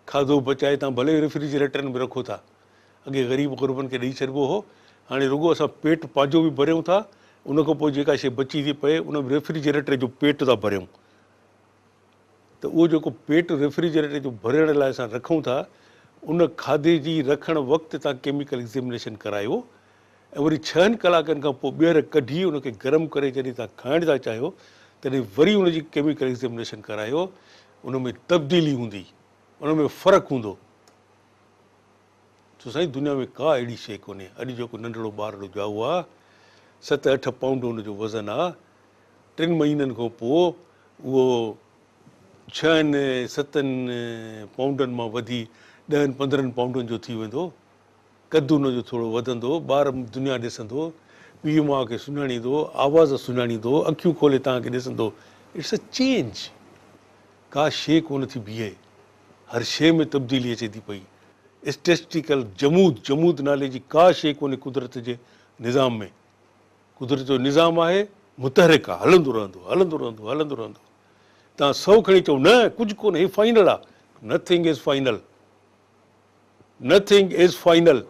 खाधो बचाए तव्हां भले रेफ्रिजरेटर में रखो था, अॻे ग़रीब ग़ुरबनि खे ॾेई छॾिबो हो, हाणे रुॻो असां पेट पंहिंजो बि भरियूं था, उन खां पोइ जेका शइ बची थी पए उन में रेफ्रिजरेटर जो पेट था भरियूं। त उहो जेको पेट रेफ्रिजरेटर जो भरण लाइ असां रखूं था, उन खाधे जी रखण वक़्तु तव्हां केमिकल एग्ज़ामिनेशन करायो ऐं वरी 6 कलाकनि खां पोइ ॿीहर कढी उनखे गरम करे जॾहिं तव्हां खाइण था चाहियो तॾहिं वरी उनजी केमिकल एग्ज़ामिनेशन करायो, उन में तब्दीली हूंदी, उन में फ़र्क़ु हूंदो। छो साईं दुनिया में का अहिड़ी शइ कोन्हे। अॼु जेको नंढड़ो ॿार ॼाओ आहे, 7-8 पाउंड हुनजो वज़न आहे, 3 महीननि खां पोइ उहो 6-7 पाउंडनि मां वधी 10-15 पाउंडनि जो थी वेंदो। कदु हुनजो थोरो वधंदो, ॿार दुनिया ॾिसंदो, पीउ माउ खे सुञाणींदो, आवाज़ सुञाणींदो, अखियूं खोले तव्हांखे ॾिसंदो। It's a change. का शइ कोन थी बीहे, हर शइ में तब्दीली अचे थी पई। स्टेटिस्टिकल जमूद नाले जी का शइ कोन्हे कुदरत जे निज़ाम में। कुदरत जो निज़ाम आहे मुतहरिक आहे, हलंदो रहंदो हलंदो रहंदो हलंदो रहंदो। तव्हां 100 खणी चओ न कुझु कोन्हे, फाइनल आहे, nothing is final, nothing is final.